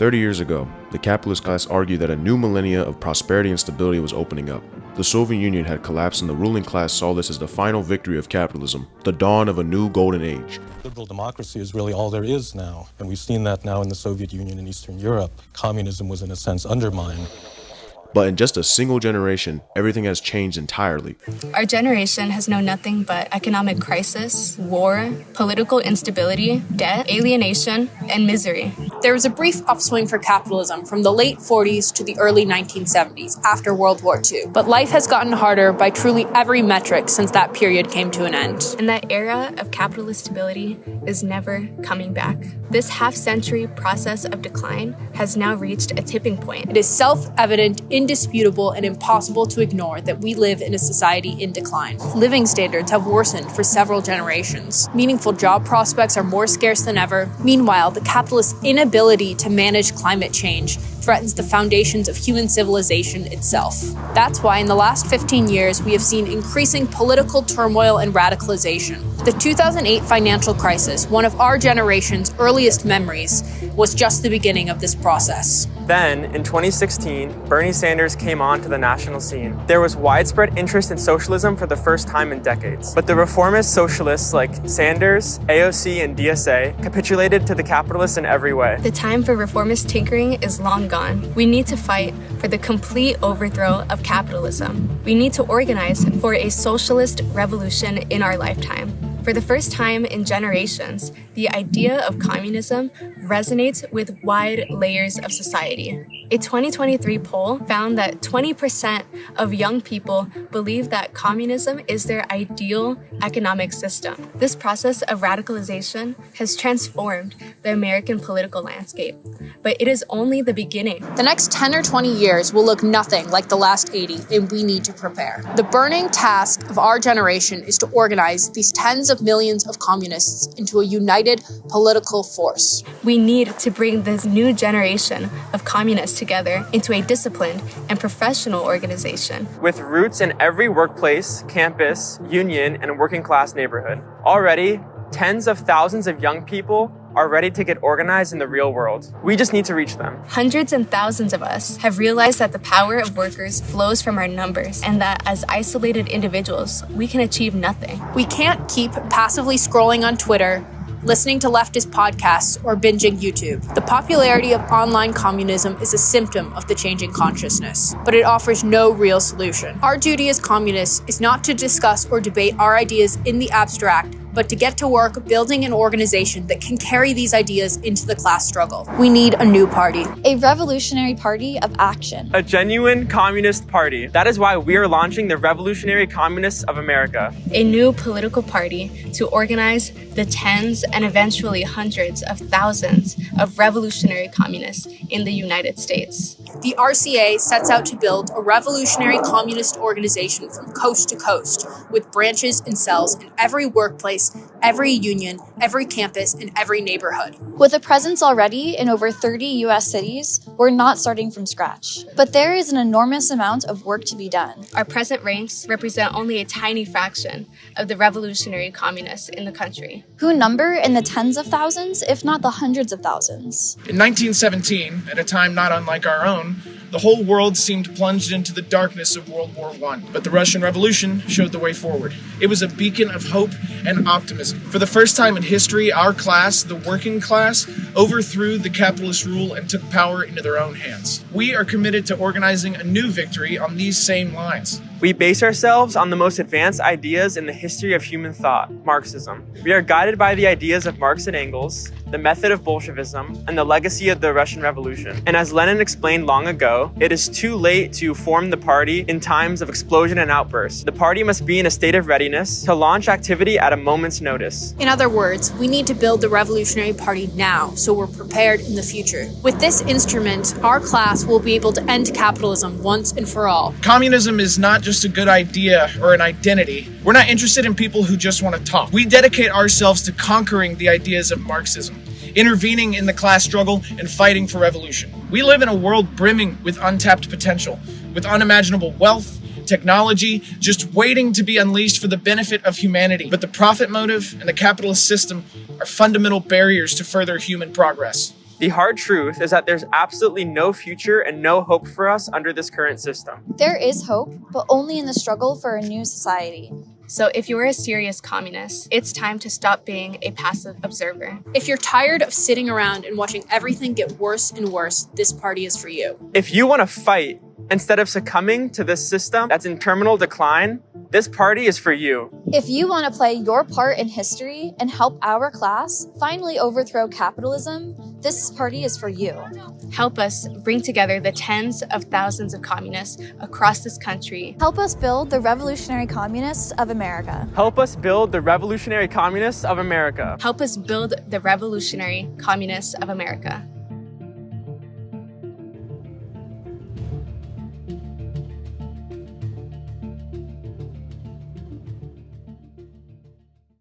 30 years ago, the capitalist class argued that a new millennia of prosperity and stability was opening up. The Soviet Union had collapsed and the ruling class saw this as the final victory of capitalism, the dawn of a new golden age. Liberal democracy is really all there is now, and we've seen that now in the Soviet Union and Eastern Europe. Communism was in a sense undermined. But in just a single generation, everything has changed entirely. Our generation has known nothing but economic crisis, war, political instability, debt, alienation, and misery. There was a brief upswing for capitalism from the late 40s to the early 1970s after World War II. But life has gotten harder by truly every metric since that period came to an end. And that era of capitalist stability is never coming back. This half-century process of decline has now reached a tipping point. It is self-evident, indisputable, and impossible to ignore that we live in a society in decline. Living standards have worsened for several generations. Meaningful job prospects are more scarce than ever. Meanwhile, the capitalist inability to manage climate change threatens the foundations of human civilization itself. That's why in the last 15 years, we have seen increasing political turmoil and radicalization. The 2008 financial crisis, one of our generation's earliest memories, was just the beginning of this process. Then, in 2016, Bernie Sanders came onto the national scene. There was widespread interest in socialism for the first time in decades. But the reformist socialists like Sanders, AOC, and DSA capitulated to the capitalists in every way. The time for reformist tinkering is long gone. We need to fight for the complete overthrow of capitalism. We need to organize for a socialist revolution in our lifetime. For the first time in generations, the idea of communism resonates with wide layers of society. A 2023 poll found that 20% of young people believe that communism is their ideal economic system. This process of radicalization has transformed the American political landscape, but it is only the beginning. The next 10 or 20 years will look nothing like the last 80, and we need to prepare. The burning task of our generation is to organize these tens of millions of communists into a united political force. We need to bring this new generation of communists together into a disciplined and professional organization. With roots in every workplace, campus, union, and working class neighborhood. Already, tens of thousands of young people are ready to get organized in the real world. We just need to reach them. Hundreds and thousands of us have realized that the power of workers flows from our numbers and that as isolated individuals, we can achieve nothing. We can't keep passively scrolling on Twitter, listening to leftist podcasts, or binging YouTube. The popularity of online communism is a symptom of the changing consciousness, but it offers no real solution. Our duty as communists is not to discuss or debate our ideas in the abstract, but to get to work building an organization that can carry these ideas into the class struggle. We need a new party. A revolutionary party of action. A genuine communist party. That is why we are launching the Revolutionary Communists of America. A new political party to organize the tens and eventually hundreds of thousands of revolutionary communists in the United States. The RCA sets out to build a revolutionary communist organization from coast to coast, with branches and cells in every workplace, every union, every campus, and every neighborhood. With a presence already in over 30 U.S. cities, we're not starting from scratch. But there is an enormous amount of work to be done. Our present ranks represent only a tiny fraction of the revolutionary communists in the country, who number in the tens of thousands, if not the hundreds of thousands. In 1917, at a time not unlike our own, the whole world seemed plunged into the darkness of World War I. But the Russian Revolution showed the way forward. It was a beacon of hope and optimism. For the first time in history, our class, the working class, overthrew the capitalist rule and took power into their own hands. We are committed to organizing a new victory on these same lines. We base ourselves on the most advanced ideas in the history of human thought, Marxism. We are guided by the ideas of Marx and Engels, the method of Bolshevism, and the legacy of the Russian Revolution. And as Lenin explained long ago, it is too late to form the party in times of explosion and outburst. The party must be in a state of readiness to launch activity at a moment's notice. In other words, we need to build the Revolutionary Party now, so we're prepared in the future. With this instrument, our class will be able to end capitalism once and for all. Communism is not just a good idea or an identity. We're not interested in people who just want to talk. We dedicate ourselves to conquering the ideas of Marxism, intervening in the class struggle, and fighting for revolution. We live in a world brimming with untapped potential, with unimaginable wealth, technology, just waiting to be unleashed for the benefit of humanity. But the profit motive and the capitalist system are fundamental barriers to further human progress. The hard truth is that there's absolutely no future and no hope for us under this current system. There is hope, but only in the struggle for a new society. So if you're a serious communist, it's time to stop being a passive observer. If you're tired of sitting around and watching everything get worse and worse, this party is for you. If you want to fight instead of succumbing to this system that's in terminal decline, this party is for you. If you want to play your part in history and help our class finally overthrow capitalism, this party is for you. Help us bring together the tens of thousands of communists across this country. Help us build the revolutionary communists of America. Help us build the revolutionary communists of America. Help us build the revolutionary communists of America.